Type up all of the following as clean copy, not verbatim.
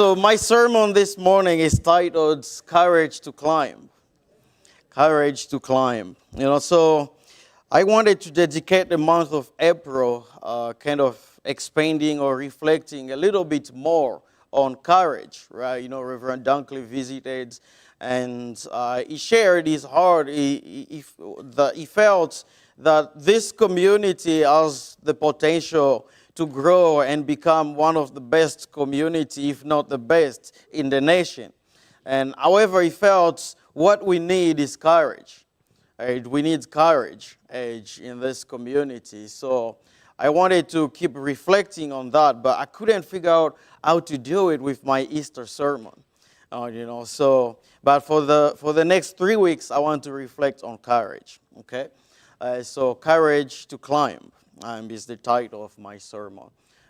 So my sermon this morning is titled Courage to Climb. Courage to Climb. So I wanted to dedicate the month of April kind of expanding or reflecting a little bit more on courage, right? Reverend Dunkley visited and he shared his heart. He felt that this community has the potential to grow and become one of the best community, if not the best, in the nation. And however, he felt what we need is courage. Right? We need courage in this community. So I wanted to keep reflecting on that, but I couldn't figure out how to do it with my Easter sermon. But for the next 3 weeks, I want to reflect on courage. Okay, so courage to climb is the title of my sermon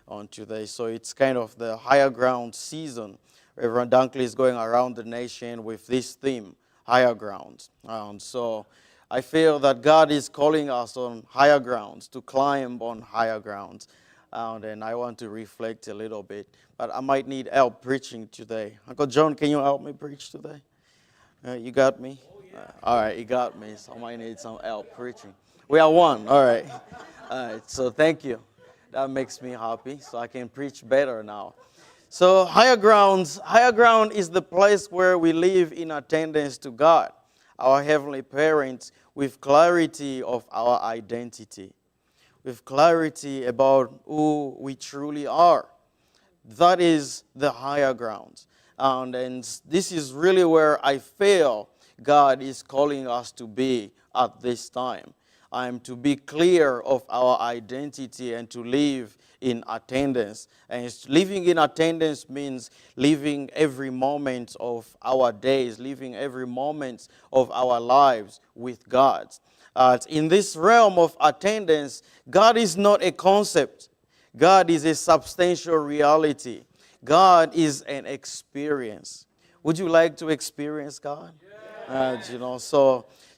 on today. So it's kind of the higher ground season. Reverend Dunkley is going around the nation with this theme, higher ground. So I feel that God is calling us on higher grounds, to climb on higher grounds. And I want to reflect a little bit. But I might need help preaching today. Uncle John, can you help me preach today? You got me? Oh, yeah. All right, you got me. So I might need some help preaching. We are one. All right. All right, so thank you. That makes me happy, so I can preach better now. So higher ground is the place where we live in attendance to God, our heavenly parents, with clarity of our identity, with clarity about who we truly are. That is the higher ground. And this is really where I feel God is calling us to be at this time. To be clear of our identity and to live in attendance. And living in attendance means living every moment of our days, living every moment of our lives with God. In this realm of attendance, God is not a concept. God is a substantial reality. God is an experience. Would you like to experience God? Yeah.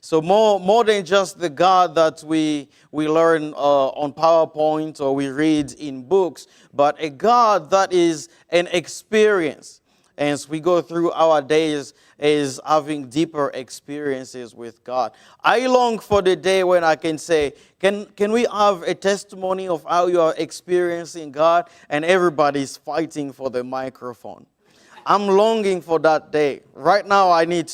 So more than just the God that we learn on PowerPoint or we read in books, but a God that is an experience. And as we go through our days is having deeper experiences with God. I long for the day when I can say, can we have a testimony of how you are experiencing God? And everybody's fighting for the microphone. I'm longing for that day. Right now I need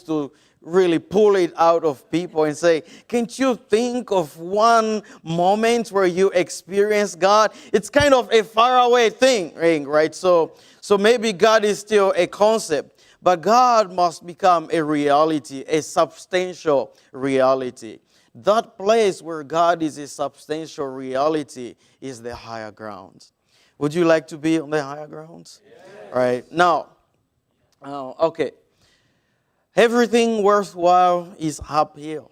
to really pull it out of people and say, can't you think of one moment where you experience God? It's kind of a faraway thing, right? So maybe God is still a concept, but God must become a reality, a substantial reality. That place where God is a substantial reality is the higher ground. Would you like to be on the higher grounds? Yes. Right. Now, okay. Everything worthwhile is uphill.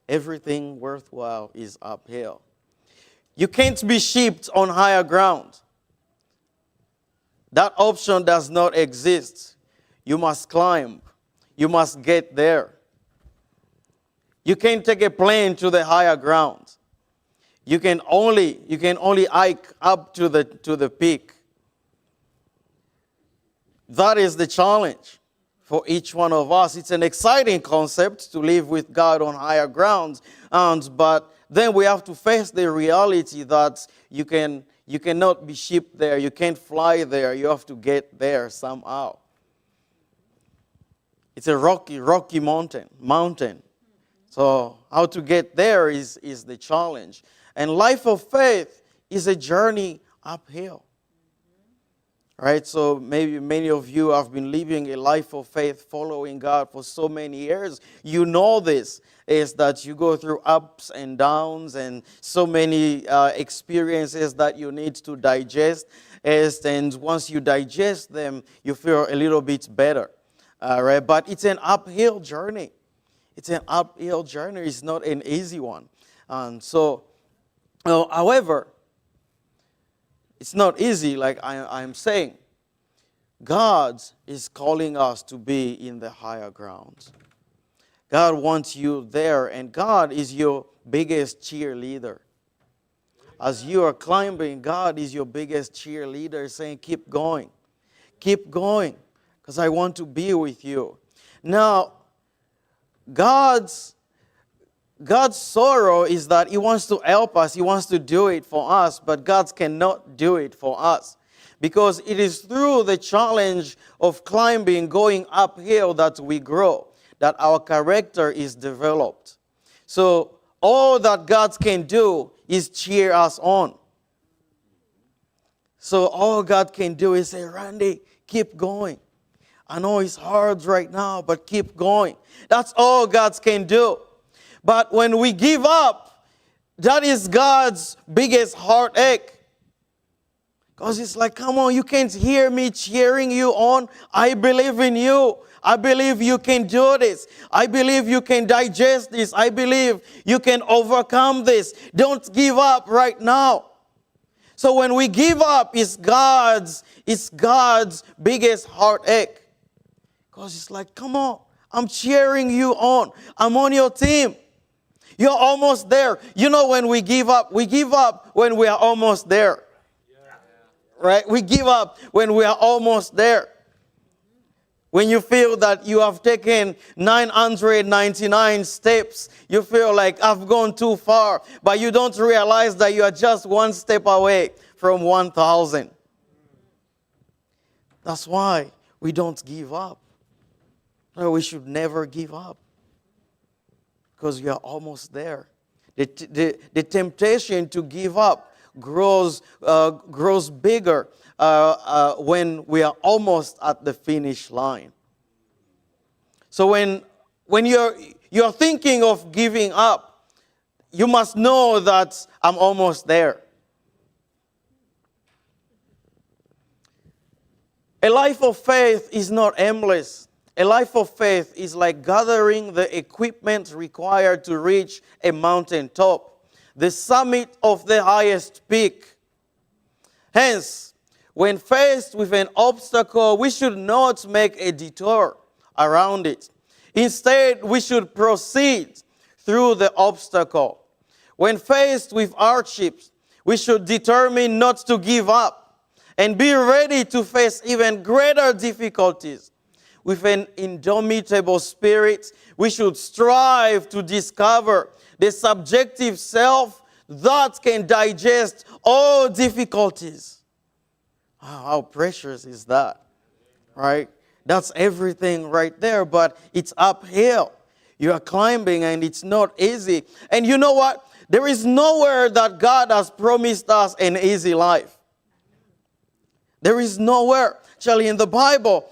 Everything worthwhile is uphill. You can't be shipped on higher ground. That option does not exist. You must climb. You must get there. You can't take a plane to the higher ground. You can only hike up to the peak. That is the challenge for each one of us. It's an exciting concept to live with God on higher grounds, but then we have to face the reality that you cannot be shipped there. You can't fly there. You have to get there somehow. It's a rocky mountain. So how to get there is the challenge. And life of faith is a journey uphill. Right, so maybe many of you have been living a life of faith, following God for so many years. You know this, is that you go through ups and downs and so many experiences that you need to digest. And once you digest them, you feel a little bit better. Right, but it's an uphill journey. It's an uphill journey. It's not an easy one. And so, however, it's not easy, like I'm saying. God is calling us to be in the higher ground. God wants you there, and God is your biggest cheerleader. As you are climbing, God is your biggest cheerleader saying, keep going, because I want to be with you. Now, God's sorrow is that He wants to help us. He wants to do it for us, but God cannot do it for us. Because it is through the challenge of climbing, going uphill, that we grow, that our character is developed. So all that God can do is cheer us on. So all God can do is say, Randy, keep going. I know it's hard right now, but keep going. That's all God can do. But when we give up, that is God's biggest heartache. Because it's like, come on, you can't hear me cheering you on. I believe in you. I believe you can do this. I believe you can digest this. I believe you can overcome this. Don't give up right now. So when we give up, it's God's biggest heartache. Because it's like, come on, I'm cheering you on. I'm on your team. You're almost there. You know, when we give up when we are almost there. Right? We give up when we are almost there. When you feel that you have taken 999 steps, you feel like I've gone too far, but you don't realize that you are just one step away from 1,000. That's why we don't give up. No, we should never give up, because we are almost there. The temptation to give up grows bigger when we are almost at the finish line. So when you're thinking of giving up, you must know that I'm almost there. A life of faith is not aimless. A life of faith is like gathering the equipment required to reach a mountain top, the summit of the highest peak. Hence, when faced with an obstacle, we should not make a detour around it. Instead, we should proceed through the obstacle. When faced with hardships, we should determine not to give up and be ready to face even greater difficulties. With an indomitable spirit, we should strive to discover the subjective self that can digest all difficulties. How precious is that, right? That's everything right there, but it's uphill. You are climbing and it's not easy. And you know what? There is nowhere that God has promised us an easy life. There is nowhere. Actually, in the Bible,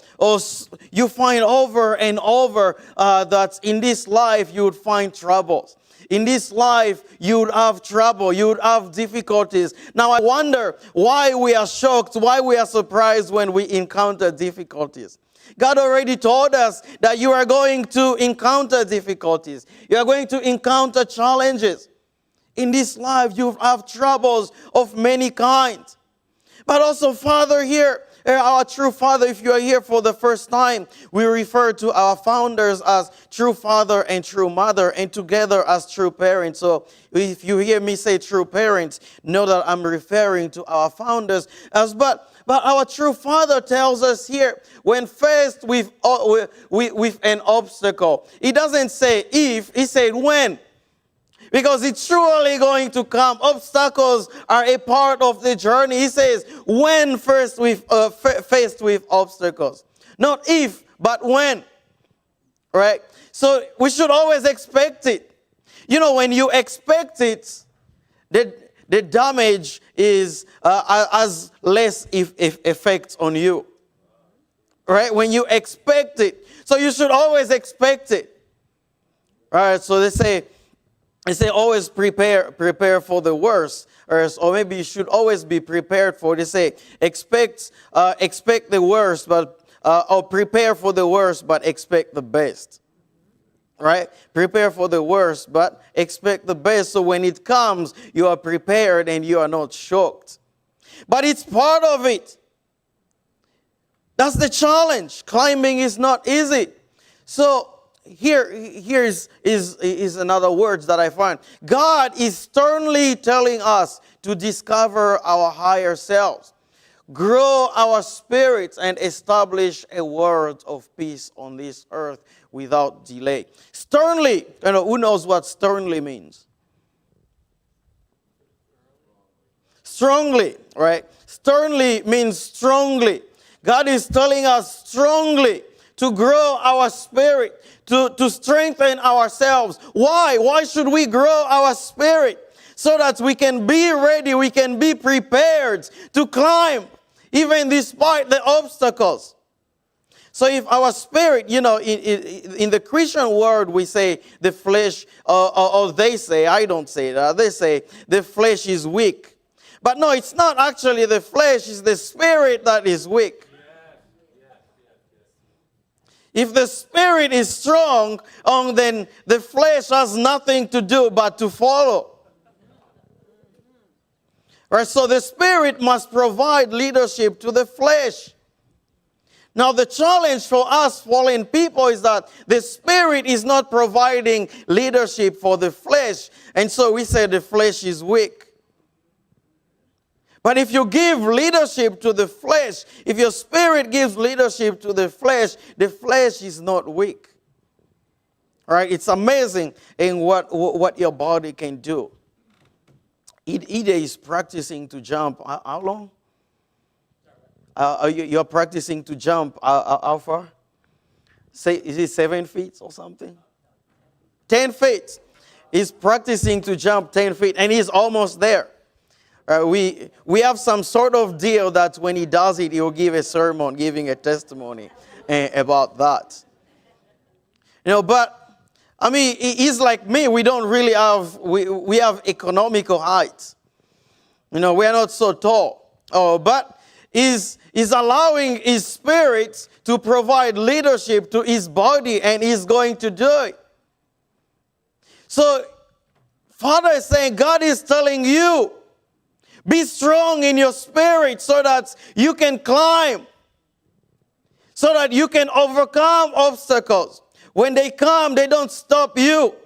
you find over and over that in this life you would find troubles. In this life, you would have trouble, you would have difficulties. Now, I wonder why we are shocked, why we are surprised when we encounter difficulties. God already told us that you are going to encounter difficulties. You are going to encounter challenges. In this life, you have troubles of many kinds. But also, Father, here, our true Father, if you are here for the first time, we refer to our founders as true Father and true Mother, and together as true parents. So if you hear me say true parents, know that I'm referring to our founders. But our true Father tells us here, when faced with an obstacle, He doesn't say if, He said when. Because it's surely going to come. Obstacles are a part of the journey. He says, when faced with obstacles. Not if, but when. Right? So we should always expect it. You know, when you expect it, the damage is has less effect on you. Right? When you expect it. So you should always expect it. Right? So they say always prepare for the worst, or maybe you should always be prepared for. They say expect the worst, but or prepare for the worst, but expect the best. Right? Prepare for the worst, but expect the best. So when it comes, you are prepared and you are not shocked. But it's part of it. That's the challenge. Climbing is not easy. So is another word that I find. God is sternly telling us to discover our higher selves, grow our spirits, and establish a world of peace on this earth without delay. Sternly, who knows what sternly means? Strongly, right? Sternly means strongly. God is telling us strongly to grow our spirit, to strengthen ourselves. Why? Why should we grow our spirit? So that we can be ready, we can be prepared to climb, even despite the obstacles. So if our spirit, in the Christian world, we say the flesh, or they say, I don't say that, they say the flesh is weak. But no, it's not actually the flesh, it's the spirit that is weak. If the spirit is strong, then the flesh has nothing to do but to follow. Right? So the spirit must provide leadership to the flesh. Now the challenge for us fallen people is that the spirit is not providing leadership for the flesh. And so we say the flesh is weak. But if you give leadership to the flesh, if your spirit gives leadership to the flesh is not weak. Right? It's amazing in what your body can do. Ida is practicing to jump. How long? You're practicing to jump. How far? Is it 7 feet or something? 10 feet. He's practicing to jump 10 feet, and he's almost there. We have some sort of deal that when he does it, he'll give a sermon, giving a testimony about that. But I mean, he's like me. We don't really have, we have economical height. We are not so tall. But he's allowing his spirit to provide leadership to his body, and he's going to do it. So, Father is saying, God is telling you, be strong in your spirit so that you can climb, so that you can overcome obstacles. When they come, they don't stop you,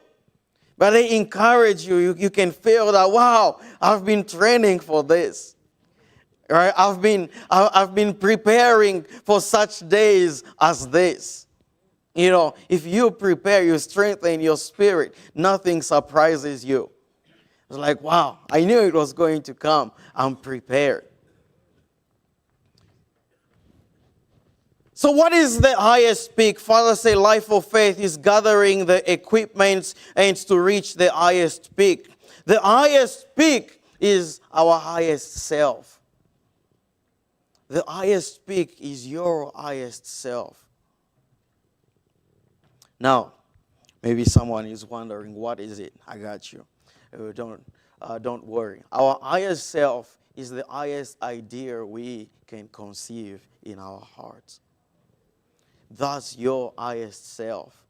but they encourage you. You can feel that, wow, I've been training for this. Right? I've been preparing for such days as this. If you prepare, you strengthen your spirit, nothing surprises you. It's like, wow, I knew it was going to come. I'm prepared. So what is the highest peak? Father say life of faith is gathering the equipments and to reach the highest peak. The highest peak is our highest self. The highest peak is your highest self. Now, maybe someone is wondering, what is it? I got you. Don't worry. Our highest self is the highest idea we can conceive in our hearts. That's your highest self.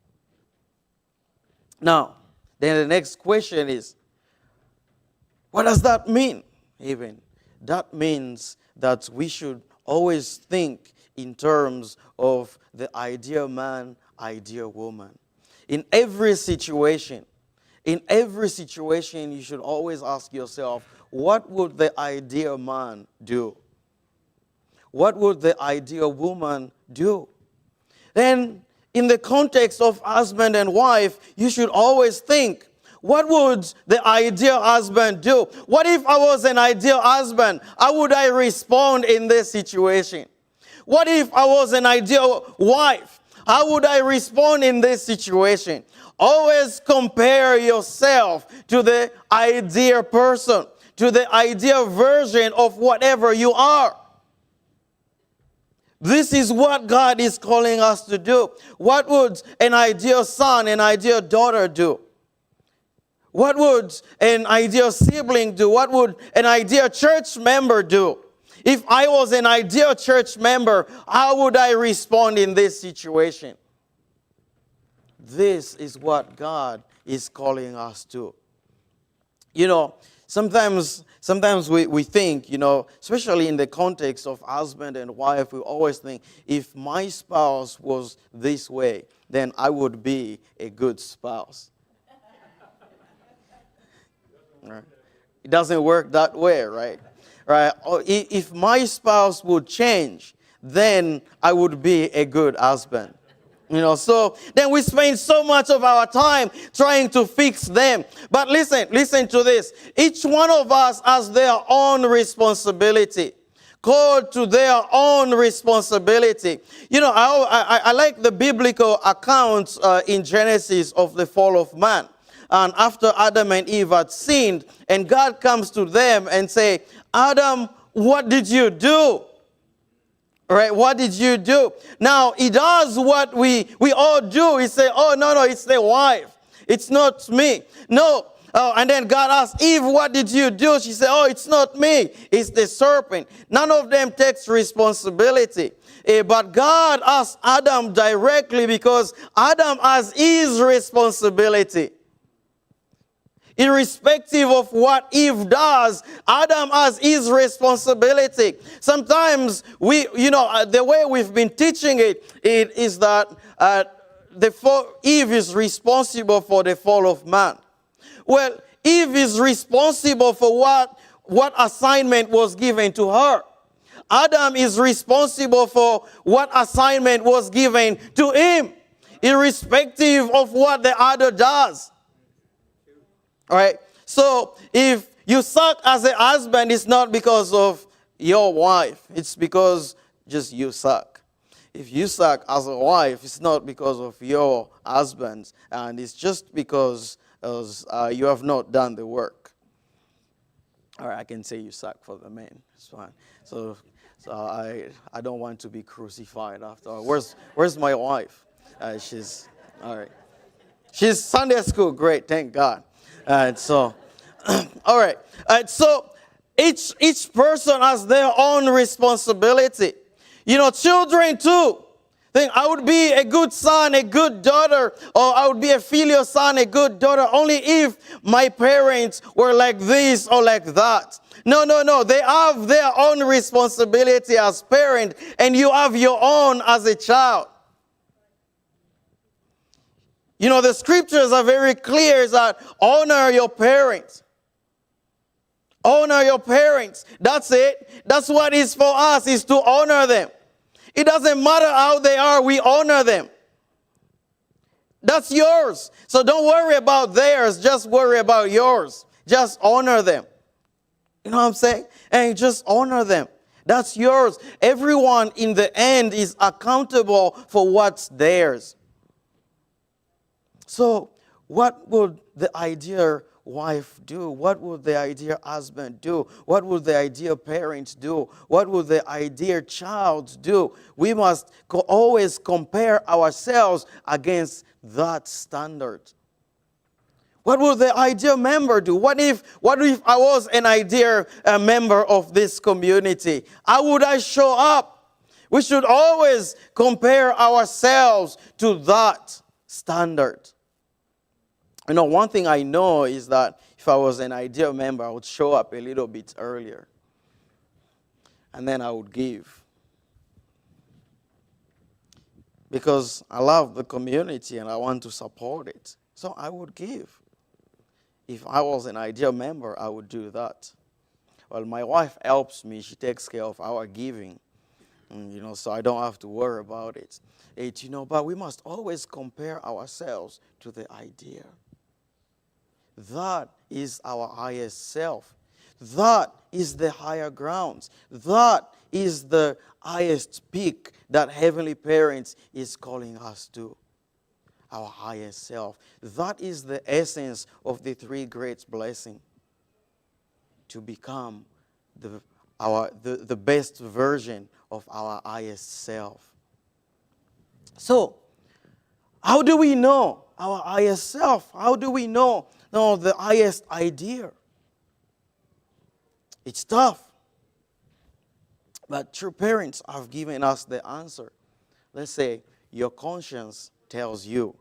Now, then the next question is, what does that mean? Even that means that we should always think in terms of the ideal man, ideal woman. In every situation, you should always ask yourself, what would the ideal man do? What would the ideal woman do? Then, in the context of husband and wife, you should always think, what would the ideal husband do? What if I was an ideal husband? How would I respond in this situation? What if I was an ideal wife? How would I respond in this situation? Always compare yourself to the ideal person, to the ideal version of whatever you are. This is what God is calling us to do. What would an ideal son, an ideal daughter do? What would an ideal sibling do? What would an ideal church member do? If I was an ideal church member, how would I respond in this situation? This is what God is calling us to. Sometimes we think, especially in the context of husband and wife, we always think, if my spouse was this way, then I would be a good spouse. Right? It doesn't work that way, right? Right? Or if my spouse would change, then I would be a good husband. So then we spend so much of our time trying to fix them. But listen to this. Each one of us has their own responsibility, called to their own responsibility. I like the biblical accounts in Genesis of the fall of man. And after Adam and Eve had sinned, and God comes to them and say, Adam, what did you do? All right, what did you do? Now, he does what we all do. He say, oh, no, it's the wife. It's not me. No. And then God asked Eve, what did you do? She said, oh, it's not me. It's the serpent. None of them takes responsibility. But God asked Adam directly because Adam has his responsibility. Irrespective of what Eve does, Adam has his responsibility. Sometimes the way we've been teaching it is that Eve is responsible for the fall of man. Well, Eve is responsible for what assignment was given to her. Adam is responsible for what assignment was given to him, irrespective of what the other does. All right. So if you suck as a husband, it's not because of your wife. It's because just you suck. If you suck as a wife, it's not because of your husband. And it's just because you have not done the work. All right. I can say you suck for the men. It's fine. So I don't want to be crucified after. Where's my wife? She's all right. She's Sunday school. Great. Thank God. So, all right. So each person has their own responsibility. Children too. Think I would be a good son, a good daughter, or I would be a filial son, a good daughter, only if my parents were like this or like that. No. They have their own responsibility as parent, and you have your own as a child. The scriptures are very clear that honor your parents. Honor your parents. That's it. That's what is for us, is to honor them. It doesn't matter how they are, we honor them. That's yours. So don't worry about theirs, just worry about yours. Just honor them. You know what I'm saying? And just honor them. That's yours. Everyone in the end is accountable for what's theirs. So what would the ideal wife do? What would the ideal husband do? What would the ideal parents do? What would the ideal child do? We must always compare ourselves against that standard. What would the ideal member do? What if I was an ideal member of this community? How would I show up? We should always compare ourselves to that standard. One thing I know is that if I was an ideal member, I would show up a little bit earlier. And then I would give. Because I love the community and I want to support it. So I would give. If I was an ideal member, I would do that. Well, my wife helps me. She takes care of our giving. So I don't have to worry about it. But we must always compare ourselves to the ideal. That is our highest self. That is the higher grounds. That is the highest peak that Heavenly Parents is calling us to. Our highest self. That is the essence of the three great blessings. To become the best version of our highest self. So, how do we know our highest self? How do we know the highest idea? It's tough. But true parents have given us the answer. Let's say your conscience tells you.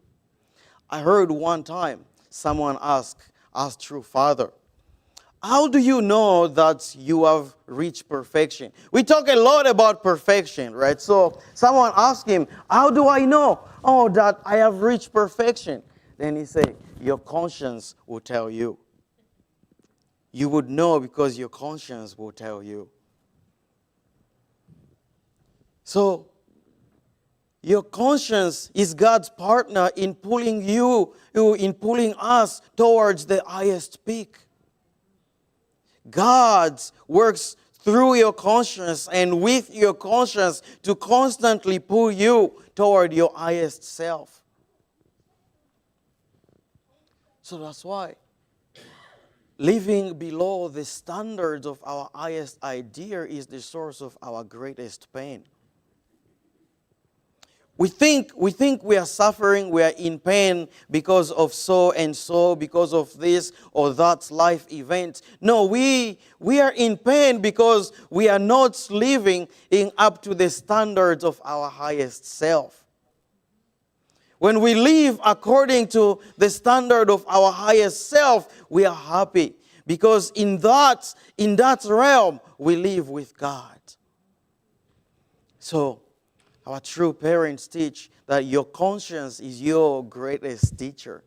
I heard one time someone asked true father, How do you know that you have reached perfection? We talk a lot about perfection, right? So someone asked him, how do I know? Oh, that I have reached perfection. Then he said, your conscience will tell you. You would know because your conscience will tell you. So, your conscience is God's partner in pulling in pulling us towards the highest peak. God works through your conscience and with your conscience to constantly pull you toward your highest self. So that's why living below the standards of our highest idea is the source of our greatest pain. We think we are suffering, we are in pain because of so and so, because of this or that life event. No, we are in pain because we are not living up to the standards of our highest self. When we live according to the standard of our highest self, we are happy because in that realm we live with God. So, our true parents teach that your conscience is your greatest teacher.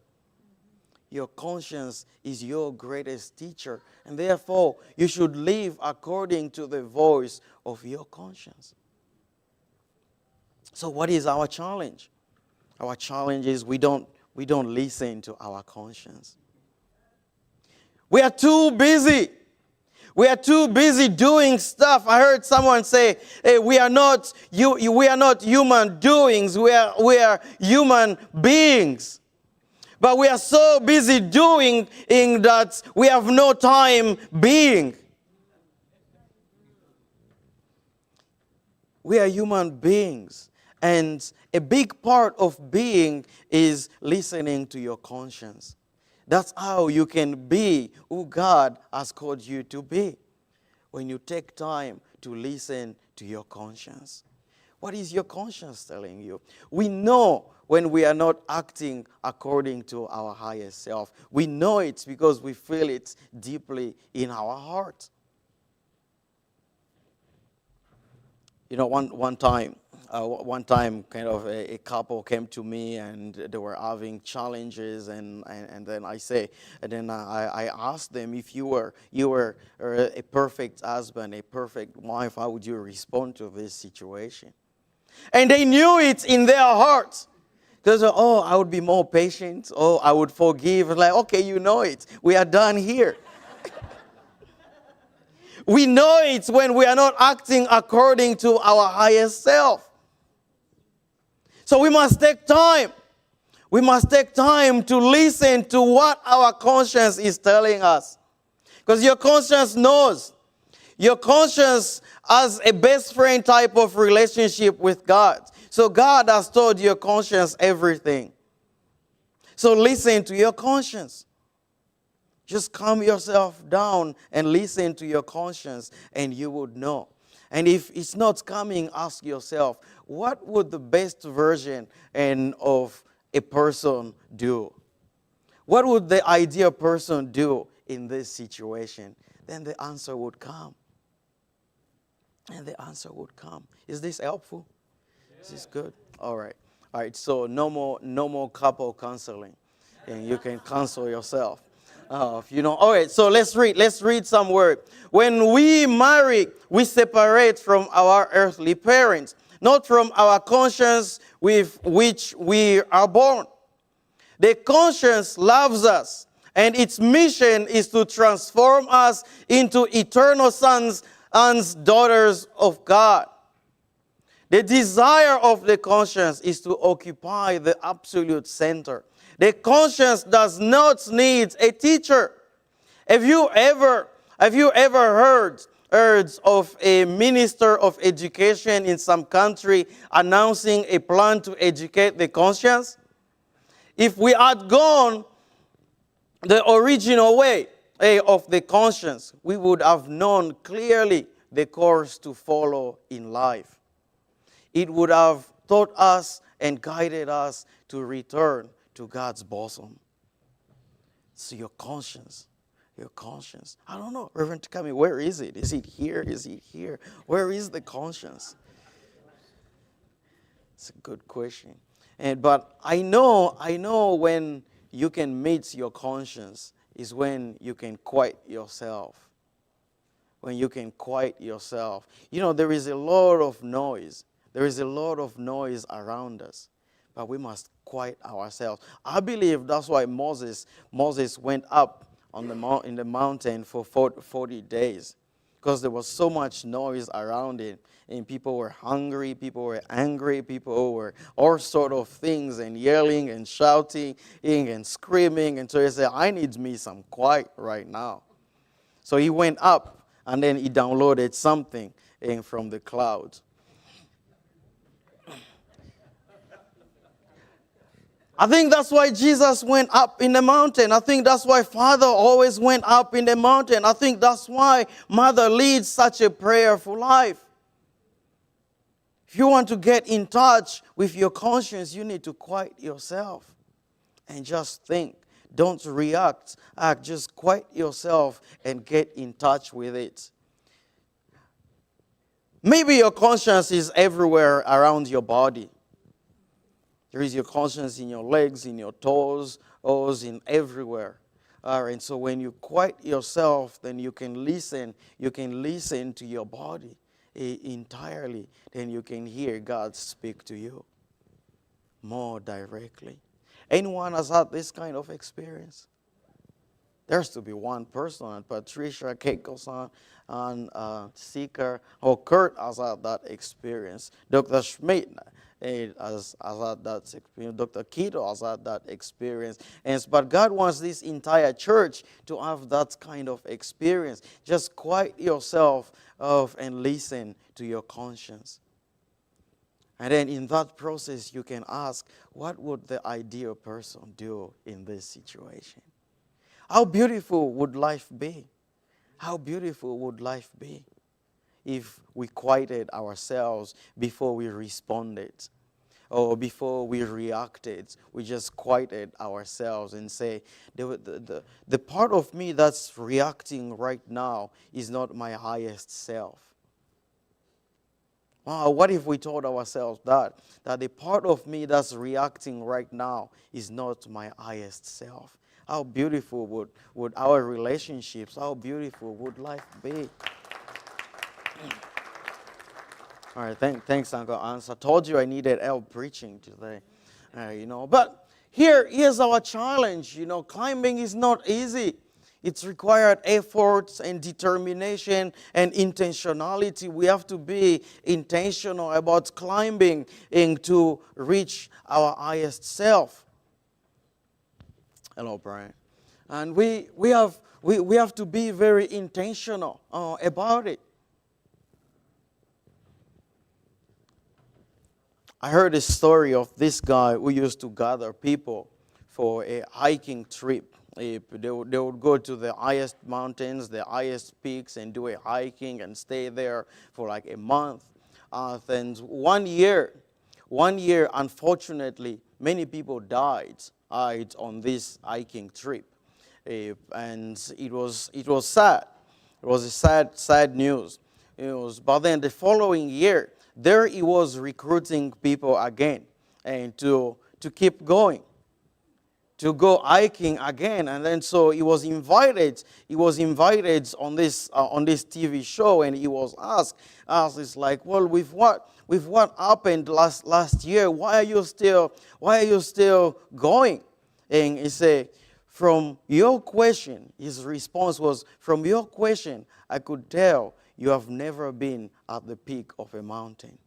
Your conscience is your greatest teacher. And therefore, you should live according to the voice of your conscience. So what is our challenge? Our challenge is we don't listen to our conscience. We are too busy. We are too busy doing stuff. I heard someone say, hey, we are not human doings, we are human beings. But we are so busy doing that we have no time being. We are human beings. And a big part of being is listening to your conscience. That's how you can be who God has called you to be. When you take time to listen to your conscience. What is your conscience telling you? We know when we are not acting according to our highest self. We know it because we feel it deeply in our heart. You know, one time, kind of a couple came to me and they were having challenges, and then I asked them, if you were a perfect husband, a perfect wife, how would you respond to this situation? And they knew it in their hearts. Because, I would be more patient. I would forgive. Like, okay, you know it. We are done here. We know it when we are not acting according to our highest self. So we must take time. We must take time to listen to what our conscience is telling us. Because your conscience knows. Your conscience has a best friend type of relationship with God. So God has told your conscience everything. So listen to your conscience. Just calm yourself down and listen to your conscience and you would know. And if it's not coming, ask yourself, what would the best version of a person do? What would the ideal person do in this situation? Then the answer would come. And the answer would come. Is this helpful? Yeah. Is this good? All right. All right. So no more couple counseling. And you can counsel yourself. All right, so let's read some word. When we marry, we separate from our earthly parents, not from our conscience with which we are born. The conscience loves us, and its mission is to transform us into eternal sons and daughters of God. The desire of the conscience is to occupy the absolute center. The conscience does not need a teacher. Have you ever heard of a minister of education in some country announcing a plan to educate the conscience? If we had gone the original way of the conscience, we would have known clearly the course to follow in life. It would have taught us and guided us to return to God's bosom. So your conscience Your conscience. I don't know. Reverend Takami, where is it? Is it here? Is it here? Where is the conscience? It's a good question. But I know when you can meet your conscience is when you can quiet yourself. When you can quiet yourself. There is a lot of noise. There is a lot of noise around us. But we must quiet ourselves. I believe that's why Moses went up in the mountain for 40 days. Because there was so much noise around it. And people were hungry, people were angry, people were all sort of things and yelling and shouting and screaming. And so he said, I need me some quiet right now. So he went up and then he downloaded something from the clouds. I think that's why Jesus went up in the mountain. I think that's why Father always went up in the mountain. I think that's why Mother leads such a prayerful life. If you want to get in touch with your conscience, you need to quiet yourself and just think. Don't react. Act. Just quiet yourself and get in touch with it. Maybe your conscience is everywhere around your body. There is your conscience in your legs, in your toes, in everywhere. And so when you quiet yourself, then you can listen. You can listen to your body entirely. Then you can hear God speak to you more directly. Anyone has had this kind of experience? There's to be one person, and Patricia, Keiko-san, and Seeker, or Kurt has had that experience. Dr. Schmidt has had that experience. Dr. Kito has had that experience. But God wants this entire church to have that kind of experience. Just quiet yourself and listen to your conscience. And then in that process, you can ask, what would the ideal person do in this situation? How beautiful would life be? How beautiful would life be if we quieted ourselves before we responded or before we reacted? We just quieted ourselves and say, the part of me that's reacting right now is not my highest self. What if we told ourselves that the part of me that's reacting right now is not my highest self? How beautiful would our relationships, how beautiful would life be? All right, thanks, Uncle Ans. I told you I needed help preaching today. But here's our challenge. Climbing is not easy. It's required efforts and determination and intentionality. We have to be intentional about climbing and to reach our highest self. Hello, Brian. And we have to be very intentional about it. I heard a story of this guy who used to gather people for a hiking trip. They would go to the highest mountains, the highest peaks, and do a hiking and stay there for like a month. And one year, unfortunately, many people died on this hiking trip. And it was sad. It was a sad news. But then the following year, there he was recruiting people again and to keep going, to go hiking again. And then so he was invited on this TV show, and he was asked, it's like, well, with what happened last year, why are you still going? And he said, from your question, his response was, from your question, I could tell you have never been at the peak of a mountain.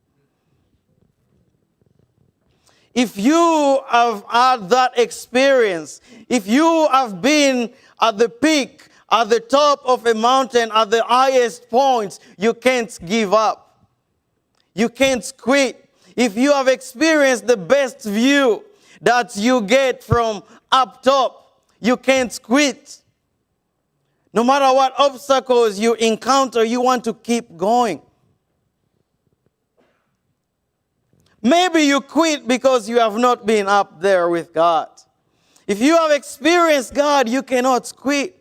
If you have had that experience, if you have been at the peak, at the top of a mountain, at the highest points, you can't give up. You can't quit. If you have experienced the best view that you get from up top, you can't quit. No matter what obstacles you encounter, you want to keep going. Maybe you quit because you have not been up there with God. If you have experienced God, you cannot quit.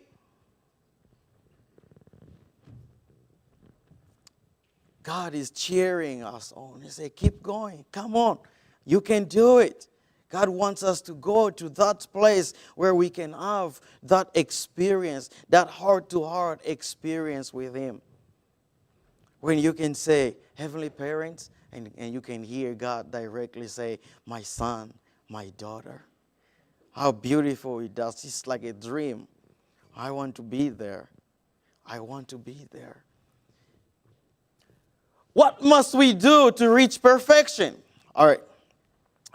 God is cheering us on. He said, keep going. Come on. You can do it. God wants us to go to that place where we can have that experience, that heart-to-heart experience with Him. When you can say, Heavenly Parents, and you can hear God directly say, my son, my daughter. How beautiful it does. It's like a dream. I want to be there. I want to be there. What must we do to reach perfection? All right.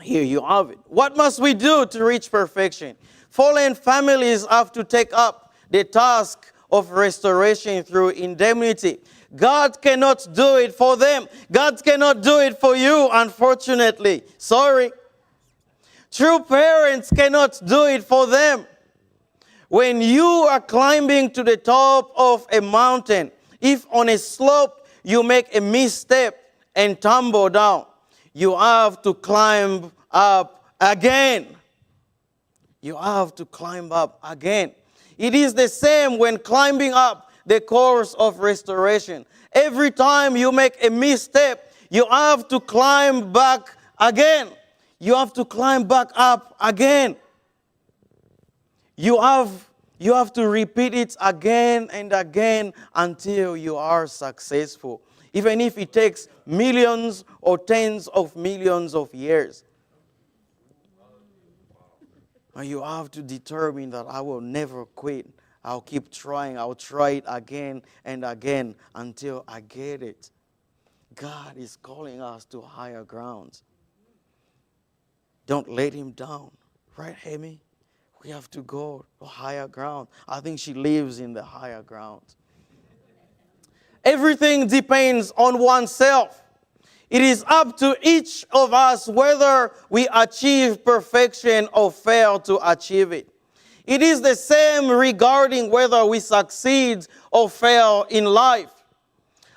Here you have it. What must we do to reach perfection? Fallen families have to take up the task of restoration through indemnity. God cannot do it for them. God cannot do it for you, unfortunately. Sorry. True parents cannot do it for them. When you are climbing to the top of a mountain, if on a slope you make a misstep and tumble down, you have to climb up again. You have to climb up again. It is the same when climbing up the course of restoration. Every time you make a misstep, you have to climb back again. You have to climb back up again. You have to repeat it again and again until you are successful. Even if it takes millions or tens of millions of years. And you have to determine that I will never quit. I'll keep trying. I'll try it again and again until I get it. God is calling us to higher grounds. Don't let Him down. Right, Amy? We have to go to higher ground. I think she lives in the higher ground. Everything depends on oneself. It is up to each of us whether we achieve perfection or fail to achieve it. It is the same regarding whether we succeed or fail in life.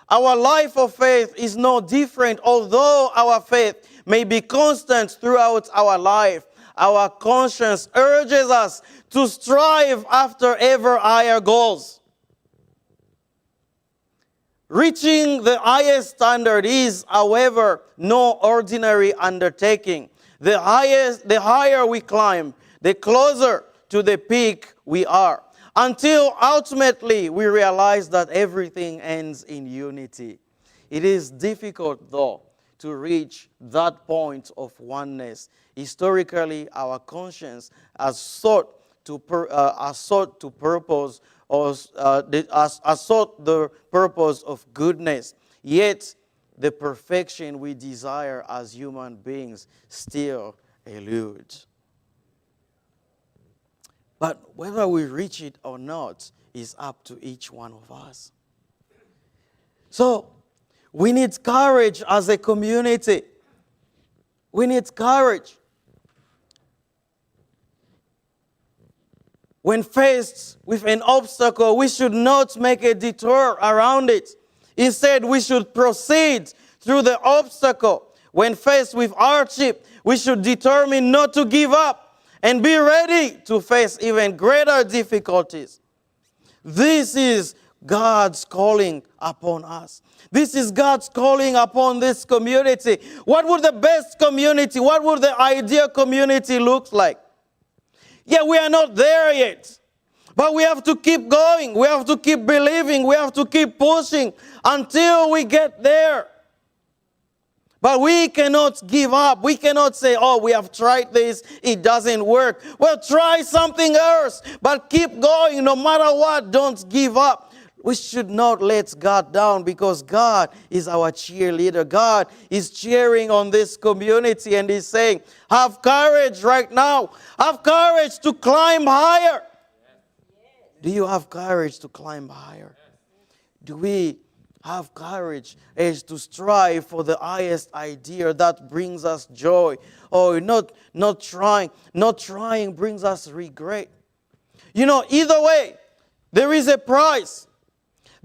Our life of faith is no different. Although our faith may be constant throughout our life, our conscience urges us to strive after ever higher goals. Reaching the highest standard is, however, no ordinary undertaking. The higher we climb, the closer to the peak we are, until ultimately we realize that everything ends in unity. It is difficult, though, to reach that point of oneness. Historically, our conscience has sought the purpose of goodness. Yet, the perfection we desire as human beings still eludes. But whether we reach it or not is up to each one of us. So, we need courage as a community. We need courage. When faced with an obstacle, we should not make a detour around it. Instead, we should proceed through the obstacle. When faced with hardship, we should determine not to give up and be ready to face even greater difficulties. This is God's calling upon us. This is God's calling upon this community. What would the best community, what would the ideal community look like? Yeah, we are not there yet. But we have to keep going. We have to keep believing. We have to keep pushing until we get there. But we cannot give up. We cannot say, oh, we have tried this. It doesn't work. Well, try something else. But keep going. No matter what, don't give up. We should not let God down because God is our cheerleader. God is cheering on this community and He's saying, have courage right now. Have courage to climb higher. Do you have courage to climb higher? Do we have courage as to strive for the highest idea that brings us joy? Or not trying brings us regret. You know, either way, there is a price.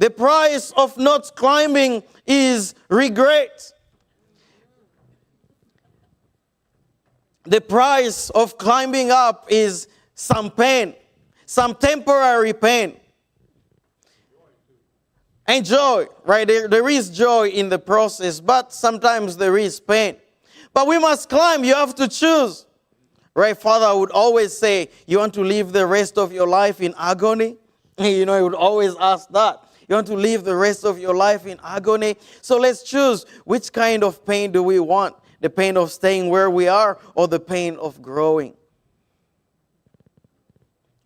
The price of not climbing is regret. The price of climbing up is some pain, some temporary pain. And joy, right? There is joy in the process, but sometimes there is pain. But we must climb. You have to choose. Right? Father would always say, you want to live the rest of your life in agony? He would always ask that. You want to live the rest of your life in agony? So let's choose, which kind of pain do we want? The pain of staying where we are or the pain of growing?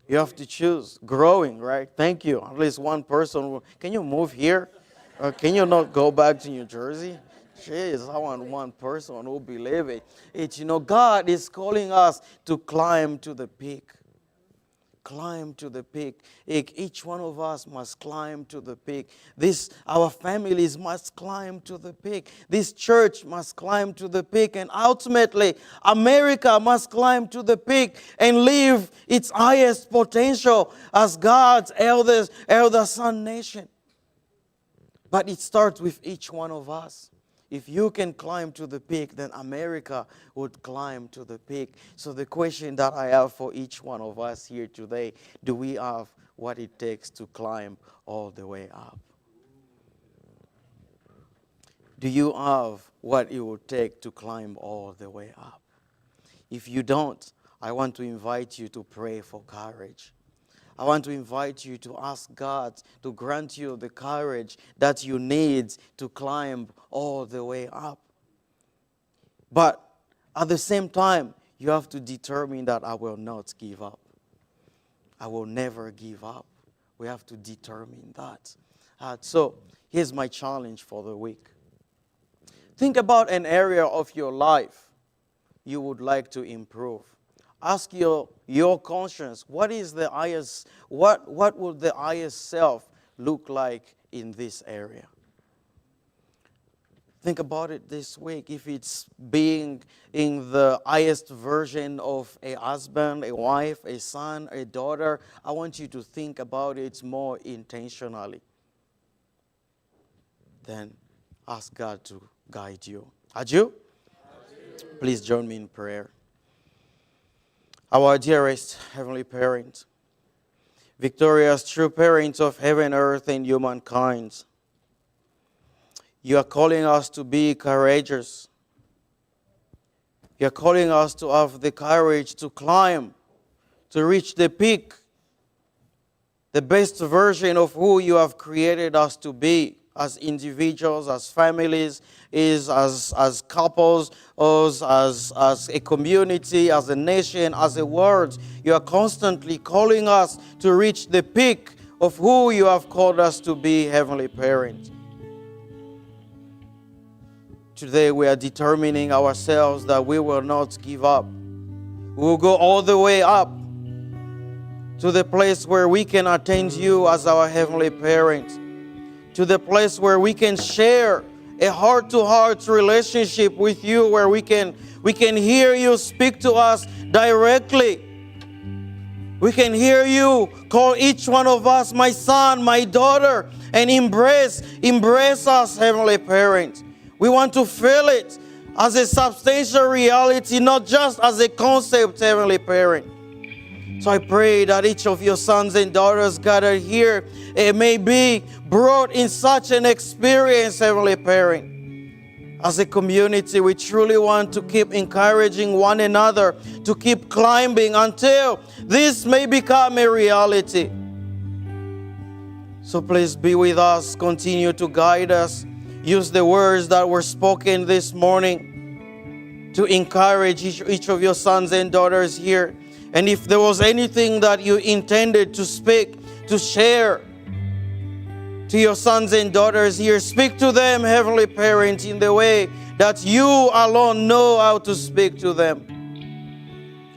You have to choose growing, right? Thank you. At least one person. Can you move here? Or can you not go back to New Jersey? Jeez, I want one person who believe it. God is calling us to climb to the peak. Climb to the peak. Each one of us must climb to the peak. Our families must climb to the peak. This church must climb to the peak. And ultimately, America must climb to the peak and live its highest potential as God's elder son nation. But it starts with each one of us. If you can climb to the peak, then America would climb to the peak. So the question that I have for each one of us here today, do we have what it takes to climb all the way up? Do you have what it would take to climb all the way up? If you don't, I want to invite you to pray for courage. I want to invite you to ask God to grant you the courage that you need to climb all the way up. But at the same time, you have to determine that I will not give up. I will never give up. We have to determine that. So here's my challenge for the week. Think about an area of your life you would like to improve. Ask your conscience, what would the highest self look like in this area? Think about it this week. If it's being in the highest version of a husband, a wife, a son, a daughter, I want you to think about it more intentionally. Then ask God to guide you. Aju? Please join me in prayer. Our dearest Heavenly Parent, victorious true parent of heaven, earth, and humankind, you are calling us to be courageous. You are calling us to have the courage to climb, to reach the peak, the best version of who you have created us to be as individuals, as families, as couples, as a community, as a nation, as a world. You are constantly calling us to reach the peak of who you have called us to be, Heavenly Parent. Today we are determining ourselves that we will not give up. We will go all the way up to the place where we can attend you as our Heavenly Parent, to the place where we can share a heart-to-heart relationship with you, where we can hear you speak to us directly. We can hear you call each one of us, my son, my daughter, and embrace us, Heavenly Parent. We want to feel it as a substantial reality, not just as a concept, Heavenly Parent. So I pray that each of your sons and daughters gathered here, it may be brought in such an experience, Heavenly Parent. As a community, we truly want to keep encouraging one another to keep climbing until this may become a reality. So please be with us, continue to guide us. Use the words that were spoken this morning to encourage each of your sons and daughters here. And if there was anything that you intended to speak, to share to your sons and daughters here, speak to them, Heavenly Parent, in the way that you alone know how to speak to them.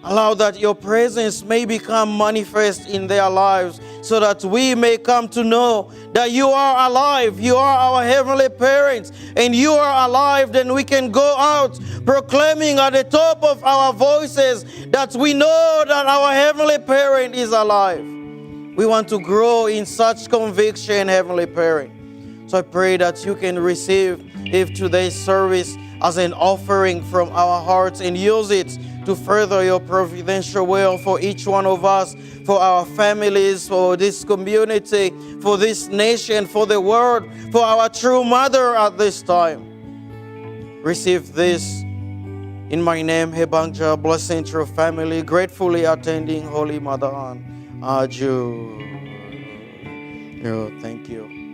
Allow that your presence may become manifest in their lives so that we may come to know that you are alive. You are our Heavenly Parents, and you are alive. Then we can go out proclaiming at the top of our voices that we know that our Heavenly Parent is alive. We want to grow in such conviction, Heavenly Parent. So I pray that you can receive if today's service as an offering from our hearts, and use it to further your providential will for each one of us, for our families, for this community, for this nation, for the world, for our true mother at this time. Receive this in my name, Hebangja, blessing through family, gratefully attending Holy Mother Anne. Thank you.